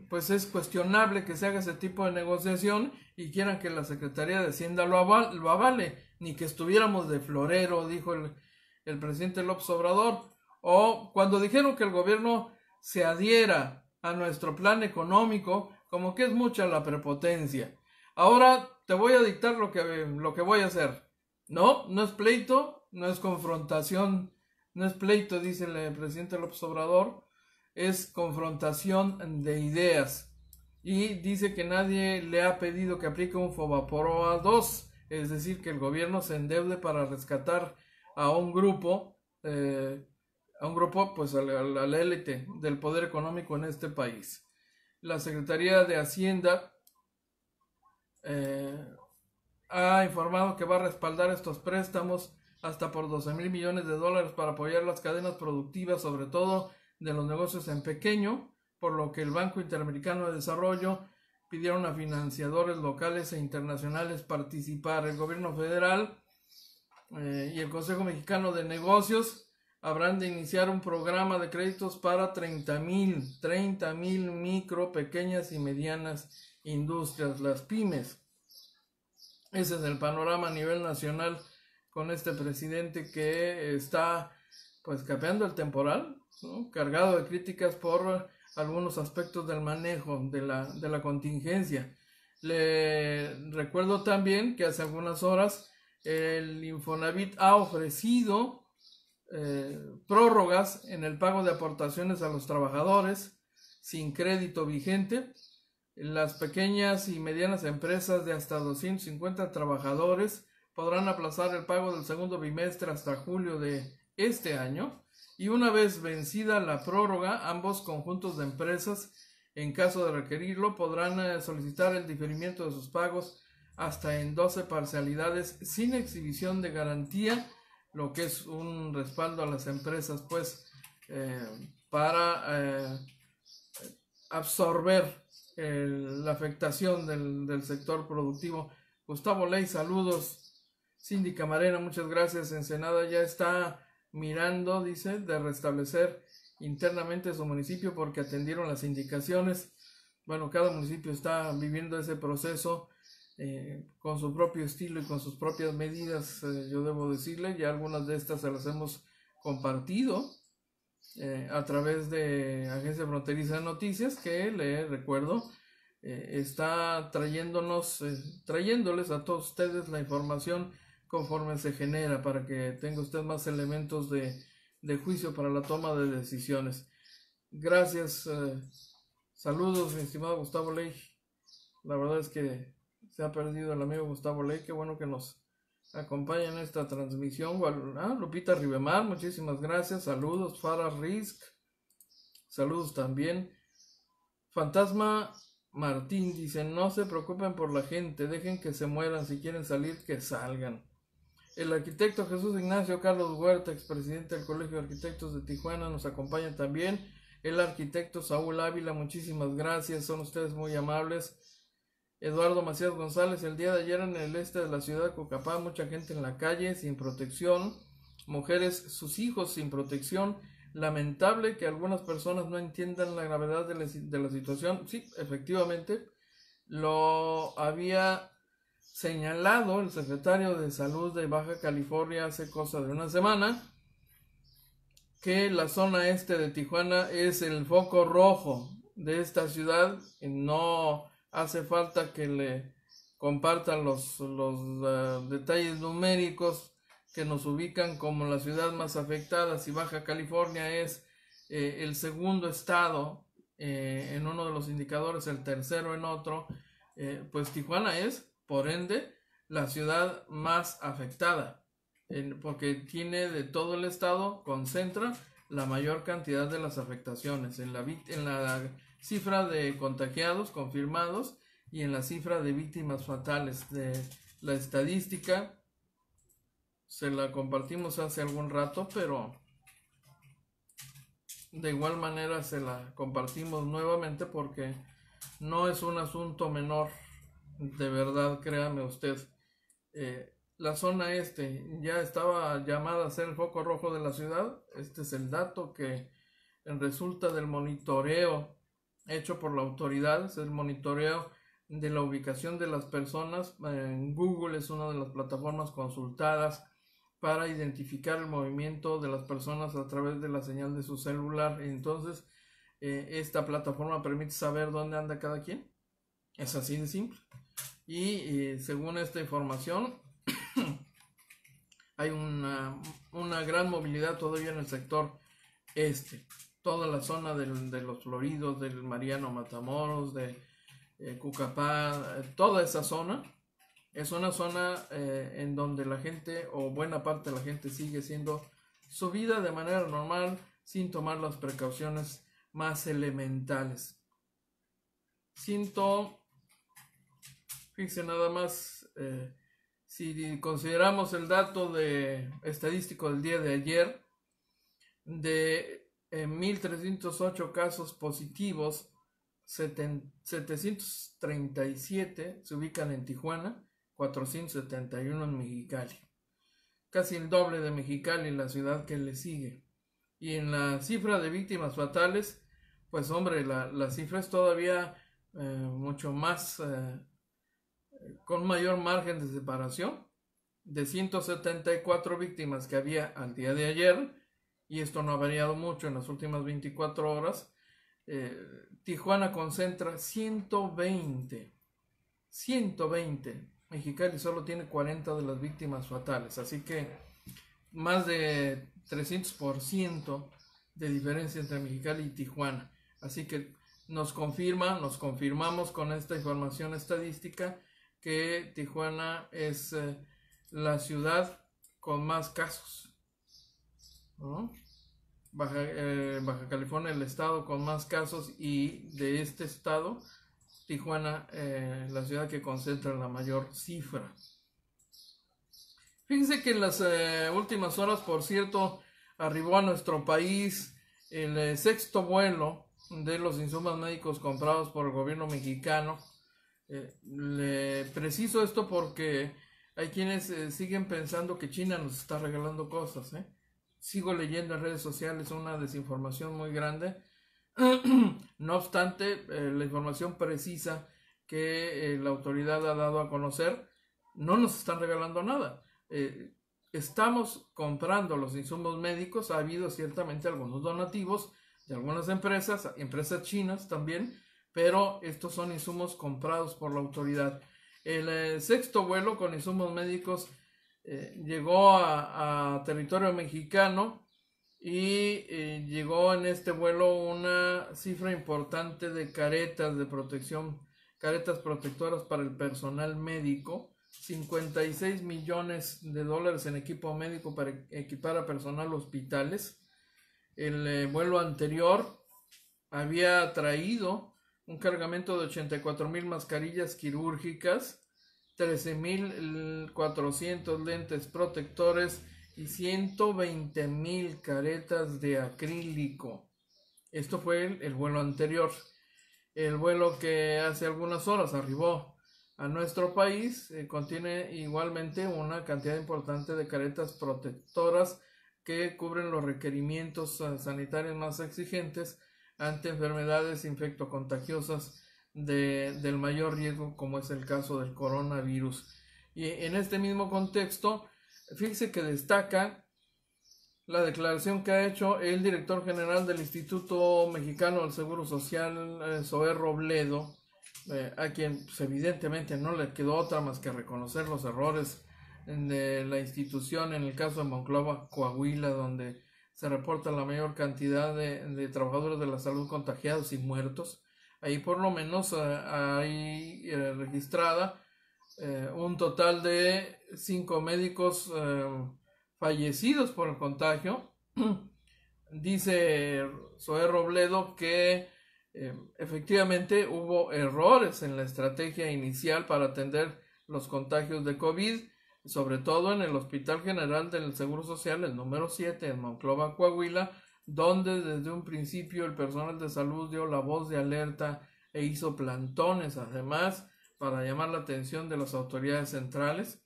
pues es cuestionable que se haga ese tipo de negociación y quieran que la Secretaría de Hacienda lo avale, ni que estuviéramos de florero, dijo el presidente López Obrador. O cuando dijeron que el gobierno se adhiera a nuestro plan económico, como que es mucha la prepotencia. Ahora te voy a dictar lo que voy a hacer. No es pleito, no es confrontación, no es pleito, dice el presidente López Obrador, es confrontación de ideas. Y dice que nadie le ha pedido que aplique un Fobaproa 2, es decir, que el gobierno se endeude para rescatar a un grupo, pues a la élite del poder económico en este país. La Secretaría de Hacienda ha informado que va a respaldar estos préstamos hasta por $12,000 millones para apoyar las cadenas productivas, sobre todo de los negocios en pequeño, por lo que el Banco Interamericano de Desarrollo pidieron a financiadores locales e internacionales participar. El gobierno federal y el Consejo Mexicano de Negocios habrán de iniciar un programa de créditos para 30,000 micro, pequeñas y medianas industrias, las pymes. Ese es el panorama a nivel nacional con este presidente que está pues capeando el temporal, ¿no? Cargado de críticas por algunos aspectos del manejo de la contingencia. Le recuerdo también que hace algunas horas el Infonavit ha ofrecido prórrogas en el pago de aportaciones a los trabajadores sin crédito vigente. Las pequeñas y medianas empresas de hasta 250 trabajadores podrán aplazar el pago del segundo bimestre hasta julio de este año, y una vez vencida la prórroga, ambos conjuntos de empresas, en caso de requerirlo, podrán solicitar el diferimiento de sus pagos hasta en 12 parcialidades sin exhibición de garantía, lo que es un respaldo a las empresas pues para absorber la afectación del sector productivo Gustavo Ley, saludos. Cindy Camarena, muchas gracias. Ensenada ya está mirando, dice, de restablecer internamente su municipio porque atendieron las indicaciones. Bueno, cada municipio está viviendo ese proceso con su propio estilo y con sus propias medidas, yo debo decirle, ya algunas de estas se las hemos compartido a través de Agencia Fronteriza de Noticias, que le recuerdo está trayéndoles a todos ustedes la información conforme se genera, para que tenga usted más elementos de juicio para la toma de decisiones. Gracias, saludos, mi estimado Gustavo Ley. La verdad es que se ha perdido el amigo Gustavo Ley, qué bueno que nos acompaña en esta transmisión. Lupita Ribemar, muchísimas gracias, saludos. Farah Risk, saludos también. Fantasma Martín dice, no se preocupen por la gente, dejen que se mueran, si quieren salir, que salgan. El arquitecto Jesús Ignacio Carlos Huerta, expresidente del Colegio de Arquitectos de Tijuana, nos acompaña también. El arquitecto Saúl Ávila, muchísimas gracias, son ustedes muy amables. Eduardo Macías González, el día de ayer en el este de la ciudad de Cocapá, mucha gente en la calle sin protección, mujeres, sus hijos sin protección. Lamentable que algunas personas no entiendan la gravedad de la situación. Sí, efectivamente, lo había señalado el secretario de Salud de Baja California hace cosa de una semana, que la zona este de Tijuana es el foco rojo de esta ciudad. No hace falta que le compartan los detalles numéricos que nos ubican como la ciudad más afectada. Si Baja California es el segundo estado en uno de los indicadores, el tercero en otro, pues Tijuana es, por ende, la ciudad más afectada, porque tiene de todo el estado, concentra la mayor cantidad de las afectaciones en la cifra de contagiados confirmados y en la cifra de víctimas fatales. De la estadística se la compartimos hace algún rato, pero de igual manera se la compartimos nuevamente porque no es un asunto menor, de verdad, créame usted. La zona este ya estaba llamada a ser el foco rojo de la ciudad. Este es el dato que resulta del monitoreo hecho por la autoridad, es el monitoreo de la ubicación de las personas. En Google es una de las plataformas consultadas para identificar el movimiento de las personas a través de la señal de su celular. Entonces, esta plataforma permite saber dónde anda cada quien. Es así de simple. Y según esta información, hay una gran movilidad todavía en el sector este. Toda la zona de los Floridos, del Mariano Matamoros, de Cucapá, toda esa zona es una zona en donde la gente, o buena parte de la gente, sigue haciendo su vida de manera normal sin tomar las precauciones más elementales. Fíjense nada más, si consideramos el dato estadístico del día de ayer, de 1.308 casos positivos, 737 se ubican en Tijuana, 471 en Mexicali. Casi el doble de Mexicali, la ciudad que le sigue. Y en la cifra de víctimas fatales, pues hombre, la cifra es todavía mucho más, con mayor margen de separación. De 174 víctimas que había al día de ayer, y esto no ha variado mucho en las últimas 24 horas, Tijuana concentra 120. Mexicali solo tiene 40 de las víctimas fatales, así que más de 300% de diferencia entre Mexicali y Tijuana. Así que nos confirmamos con esta información estadística que Tijuana es la ciudad con más casos, ¿no? Baja California, el estado con más casos, y de este estado, Tijuana, la ciudad que concentra la mayor cifra. Fíjense que en las últimas horas, por cierto, arribó a nuestro país el sexto vuelo de los insumos médicos comprados por el gobierno mexicano. Le preciso esto porque hay quienes siguen pensando que China nos está regalando cosas. Sigo leyendo en redes sociales una desinformación muy grande. No obstante, la información precisa que la autoridad ha dado a conocer, no nos están regalando nada. Estamos comprando los insumos médicos. Ha habido ciertamente algunos donativos de algunas empresas chinas también, pero estos son insumos comprados por la autoridad. El sexto vuelo con insumos médicos llegó a territorio mexicano y llegó en este vuelo una cifra importante de caretas de protección, caretas protectoras para el personal médico, 56 millones de dólares en equipo médico para equipar a personal hospitales. El vuelo anterior había traído un cargamento de 84,000 mascarillas quirúrgicas, 13,400 lentes protectores y 120,000 caretas de acrílico. Esto fue el vuelo anterior. El vuelo que hace algunas horas arribó a nuestro país contiene igualmente una cantidad importante de caretas protectoras que cubren los requerimientos sanitarios más exigentes ante enfermedades infectocontagiosas del mayor riesgo, como es el caso del coronavirus. Y en este mismo contexto, fíjese que destaca la declaración que ha hecho el director general del Instituto Mexicano del Seguro Social, Zoé Robledo, a quien pues, evidentemente no le quedó otra más que reconocer los errores de la institución en el caso de Monclova, Coahuila, donde se reporta la mayor cantidad de trabajadores de la salud contagiados y muertos. Ahí por lo menos hay registrada un total de 5 médicos fallecidos por el contagio. Dice Zoé Robledo que efectivamente hubo errores en la estrategia inicial para atender los contagios de COVID, sobre todo en el Hospital General del Seguro Social, el número 7, en Monclova, Coahuila, donde desde un principio el personal de salud dio la voz de alerta e hizo plantones, además, para llamar la atención de las autoridades centrales.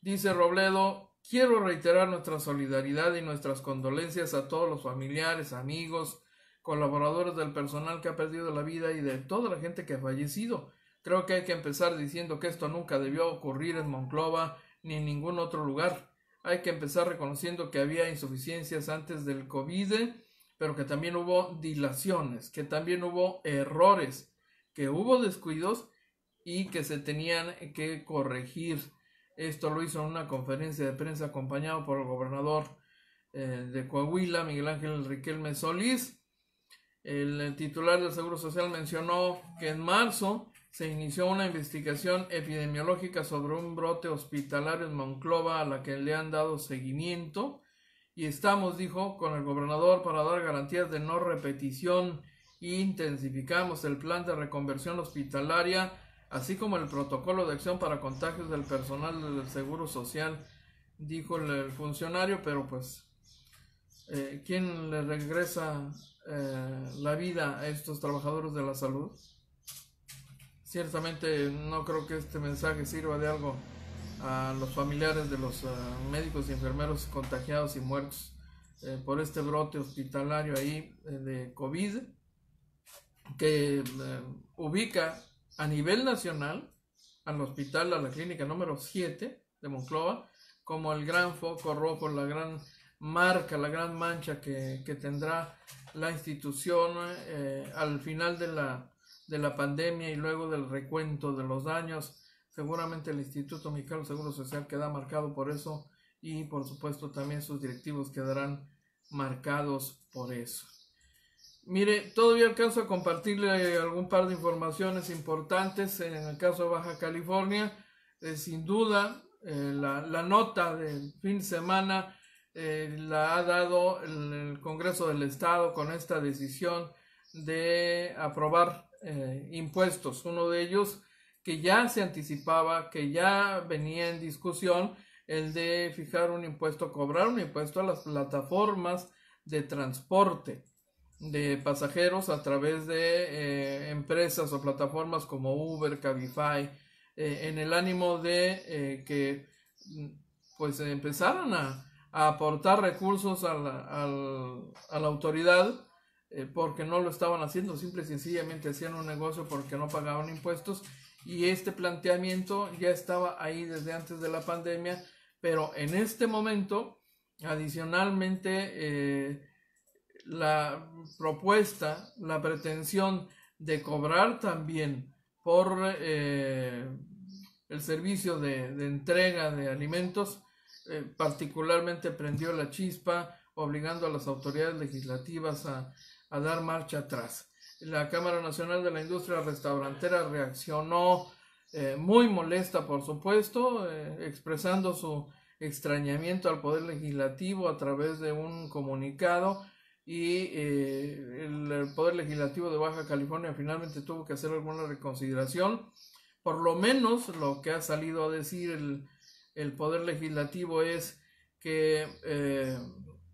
Dice Robledo: quiero reiterar nuestra solidaridad y nuestras condolencias a todos los familiares, amigos, colaboradores del personal que ha perdido la vida y de toda la gente que ha fallecido. Creo que hay que empezar diciendo que esto nunca debió ocurrir en Monclova ni en ningún otro lugar. Hay que empezar reconociendo que había insuficiencias antes del COVID, pero que también hubo dilaciones, que también hubo errores, que hubo descuidos y que se tenían que corregir. Esto lo hizo en una conferencia de prensa acompañado por el gobernador de Coahuila, Miguel Ángel Riquelme Solís. El titular del Seguro Social mencionó que en marzo se inició una investigación epidemiológica sobre un brote hospitalario en Monclova a la que le han dado seguimiento y estamos, dijo, con el gobernador para dar garantías de no repetición e intensificamos el plan de reconversión hospitalaria, así como el protocolo de acción para contagios del personal del Seguro Social, dijo el funcionario, pero pues, ¿quién le regresa la vida a estos trabajadores de la salud? Ciertamente no creo que este mensaje sirva de algo a los familiares de los médicos y enfermeros contagiados y muertos por este brote hospitalario ahí de COVID, que ubica a nivel nacional al hospital, a la clínica número 7 de Monclova, como el gran foco rojo, la gran marca, la gran mancha que tendrá la institución al final de la pandemia y luego del recuento de los daños. Seguramente el Instituto Mexicano del Seguro Social queda marcado por eso y por supuesto también sus directivos quedarán marcados por eso. Mire, todavía alcanzo a compartirle algún par de informaciones importantes en el caso de Baja California. Sin duda, la nota del fin de semana la ha dado el Congreso del Estado con esta decisión de aprobar impuestos. Uno de ellos que ya se anticipaba, que ya venía en discusión, el de fijar un impuesto, cobrar un impuesto a las plataformas de transporte. de pasajeros a través de empresas o plataformas como Uber, Cabify, en el ánimo de que pues empezaran a aportar recursos a la autoridad, porque no lo estaban haciendo, simple y sencillamente hacían un negocio porque no pagaban impuestos, y este planteamiento ya estaba ahí desde antes de la pandemia, pero en este momento, adicionalmente, la propuesta, la pretensión de cobrar también por el servicio de entrega de alimentos, particularmente prendió la chispa, obligando a las autoridades legislativas a dar marcha atrás. La Cámara Nacional de la Industria Restaurantera reaccionó muy molesta, por supuesto, expresando su extrañamiento al Poder Legislativo a través de un comunicado, y el Poder Legislativo de Baja California finalmente tuvo que hacer alguna reconsideración. Por lo menos lo que ha salido a decir el Poder Legislativo es que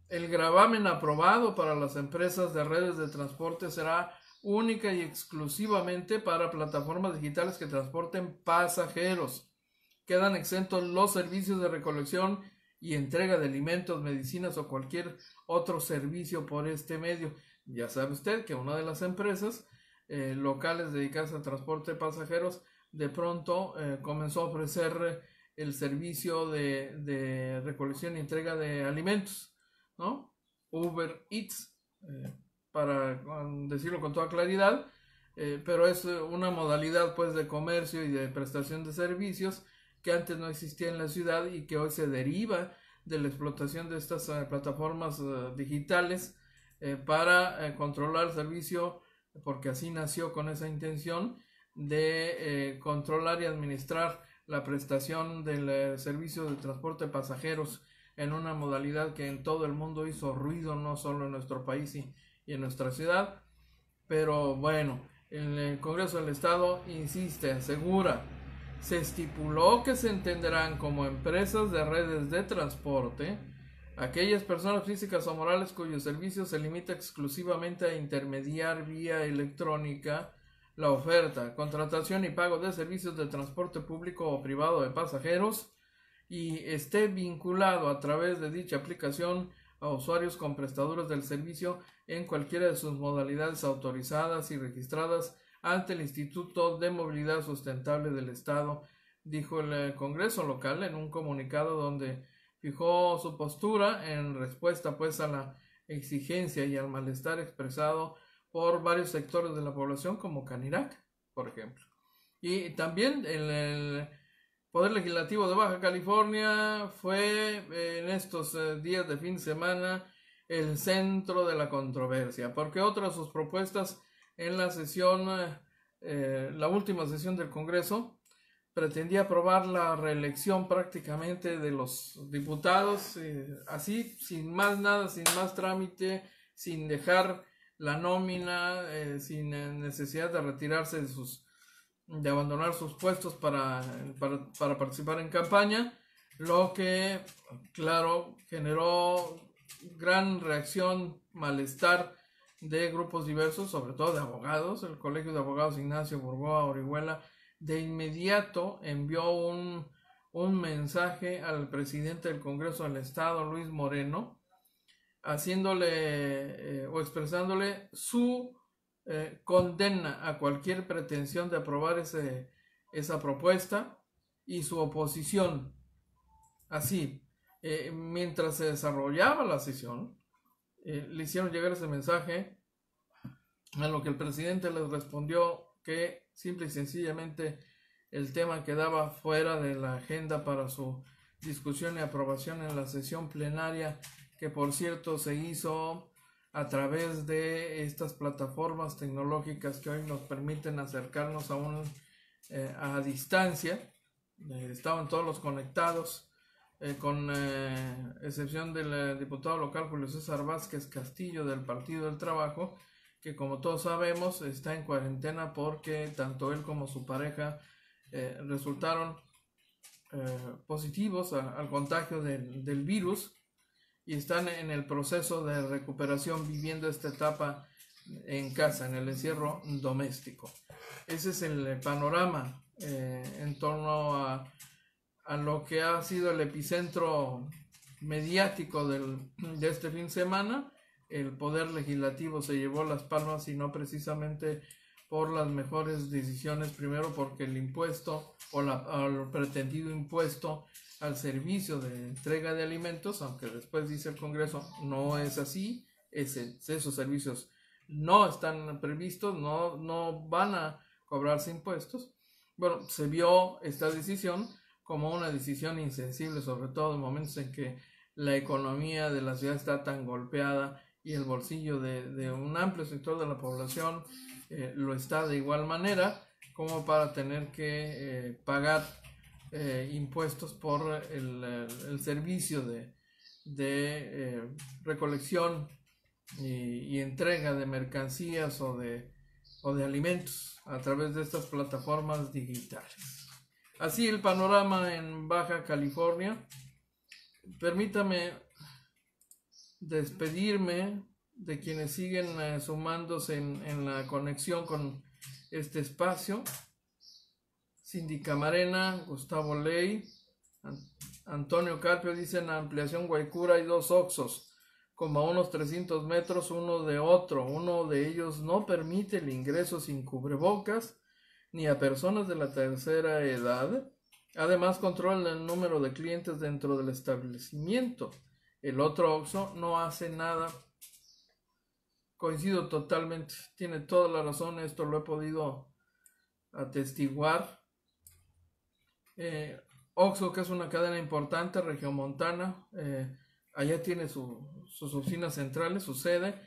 el gravamen aprobado para las empresas de redes de transporte será única y exclusivamente para plataformas digitales que transporten pasajeros. Quedan exentos los servicios de recolección y entrega de alimentos, medicinas o cualquier otro servicio por este medio. Ya sabe usted que una de las empresas locales dedicadas al transporte de pasajeros de pronto comenzó a ofrecer el servicio de recolección y entrega de alimentos, ¿no? Uber Eats, para decirlo con toda claridad, pero es una modalidad pues de comercio y de prestación de servicios que antes no existía en la ciudad y que hoy se deriva de la explotación de estas plataformas digitales para controlar el servicio, porque así nació, con esa intención de controlar y administrar la prestación del servicio de transporte de pasajeros en una modalidad que en todo el mundo hizo ruido, no solo en nuestro país y en nuestra ciudad. Pero bueno, el Congreso del Estado insiste, asegura: se estipuló que se entenderán como empresas de redes de transporte aquellas personas físicas o morales cuyo servicio se limita exclusivamente a intermediar vía electrónica la oferta, contratación y pago de servicios de transporte público o privado de pasajeros, y esté vinculado a través de dicha aplicación a usuarios con prestadores del servicio en cualquiera de sus modalidades autorizadas y registradas ante el Instituto de Movilidad Sustentable del Estado, dijo el Congreso local en un comunicado donde fijó su postura en respuesta pues a la exigencia y al malestar expresado por varios sectores de la población, como Canirac, por ejemplo. Y también el Poder Legislativo de Baja California fue en estos días de fin de semana el centro de la controversia, porque otra de sus propuestas en la sesión, la última sesión del Congreso, pretendía aprobar la reelección prácticamente de los diputados, así, sin más nada, sin más trámite, sin dejar la nómina, sin necesidad de retirarse de abandonar sus puestos para participar en campaña, lo que, claro, generó gran reacción, malestar de grupos diversos, sobre todo de abogados. El Colegio de Abogados Ignacio Burgoa Orihuela de inmediato envió un mensaje al presidente del Congreso del Estado, Luis Moreno, haciéndole o expresándole su condena a cualquier pretensión de aprobar esa propuesta y su oposición. Así, mientras se desarrollaba la sesión, le hicieron llegar ese mensaje, a lo que el presidente les respondió que simple y sencillamente el tema quedaba fuera de la agenda para su discusión y aprobación en la sesión plenaria, que por cierto se hizo a través de estas plataformas tecnológicas que hoy nos permiten acercarnos a distancia. Estaban todos conectados, con excepción del diputado local Julio César Vázquez Castillo del Partido del Trabajo, que como todos sabemos está en cuarentena porque tanto él como su pareja resultaron positivos al contagio del virus y están en el proceso de recuperación, viviendo esta etapa en casa, en el encierro doméstico. Ese es el panorama en torno a lo que ha sido el epicentro mediático de este fin de semana. El Poder Legislativo se llevó las palmas y no precisamente por las mejores decisiones, primero porque el impuesto o el pretendido impuesto al servicio de entrega de alimentos, aunque después dice el Congreso no es así, esos servicios no están previstos, no van a cobrarse impuestos. Bueno, se vio esta decisión como una decisión insensible, sobre todo en momentos en que la economía de la ciudad está tan golpeada y el bolsillo de un amplio sector de la población lo está de igual manera, como para tener que pagar impuestos por el servicio de recolección y entrega de mercancías o de alimentos a través de estas plataformas digitales. Así el panorama en Baja California. Permítame despedirme de quienes siguen sumándose en la conexión con este espacio. Cindy Camarena, Gustavo Ley, Antonio Carpio dicen: ampliación Guaycura hay 2 Oxxos, como a unos 300 metros uno de otro. Uno de ellos no permite el ingreso sin cubrebocas ni a personas de la tercera edad. Además controla el número de clientes dentro del establecimiento. El otro Oxxo no hace nada. Coincido totalmente, tiene toda la razón, esto lo he podido atestiguar. Oxxo, que es una cadena importante regiomontana, allá tiene sus oficinas centrales, su sede,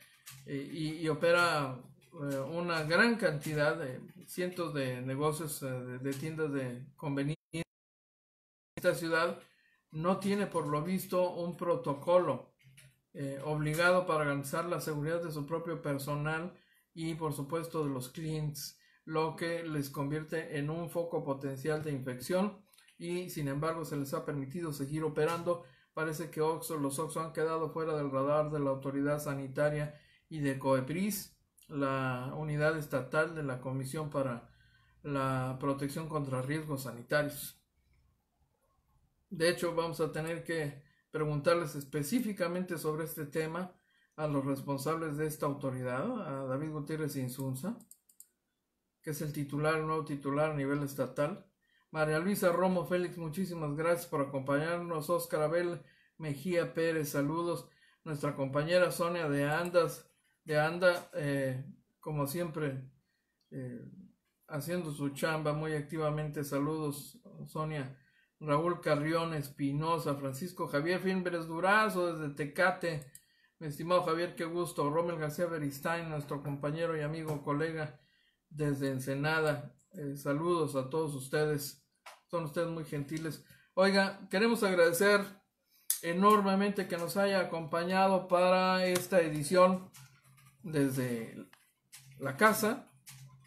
y opera una gran cantidad de cientos de negocios, de tiendas de conveniencia. Esta ciudad no tiene, por lo visto, un protocolo obligado para garantizar la seguridad de su propio personal y, por supuesto, de los clientes, lo que les convierte en un foco potencial de infección, y sin embargo se les ha permitido seguir operando. Parece que los Oxxo han quedado fuera del radar de la autoridad sanitaria y de COEPRIS, la unidad estatal de la Comisión para la Protección contra Riesgos Sanitarios. De hecho, vamos a tener que preguntarles específicamente sobre este tema a los responsables de esta autoridad, a David Gutiérrez Insunza, que es el nuevo titular a nivel estatal. María Luisa Romo Félix, muchísimas gracias por acompañarnos. Óscar Abel Mejía Pérez, saludos. Nuestra compañera Sonia de Anda, como siempre, haciendo su chamba muy activamente. Saludos, Sonia. Raúl Carrión Espinosa, Francisco Javier Fimbres Durazo desde Tecate. Mi estimado Javier, qué gusto. Rommel García Beristain, nuestro compañero y amigo, colega desde Ensenada. Saludos a todos ustedes. Son ustedes muy gentiles. Oiga, queremos agradecer enormemente que nos haya acompañado para esta edición desde la casa.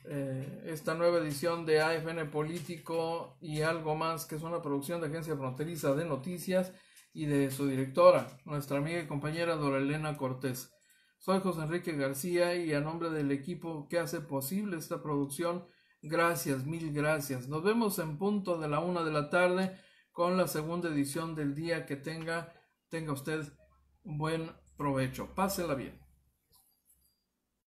Esta nueva edición de AFN Político y algo más, que es una producción de Agencia Fronteriza de Noticias y de su directora, nuestra amiga y compañera Dora Elena Cortés. Soy José Enrique García y a nombre del equipo que hace posible esta producción, gracias, mil gracias. Nos vemos en punto de la 1 de la tarde con la segunda edición del día. Que tenga usted un buen provecho. Pásela bien.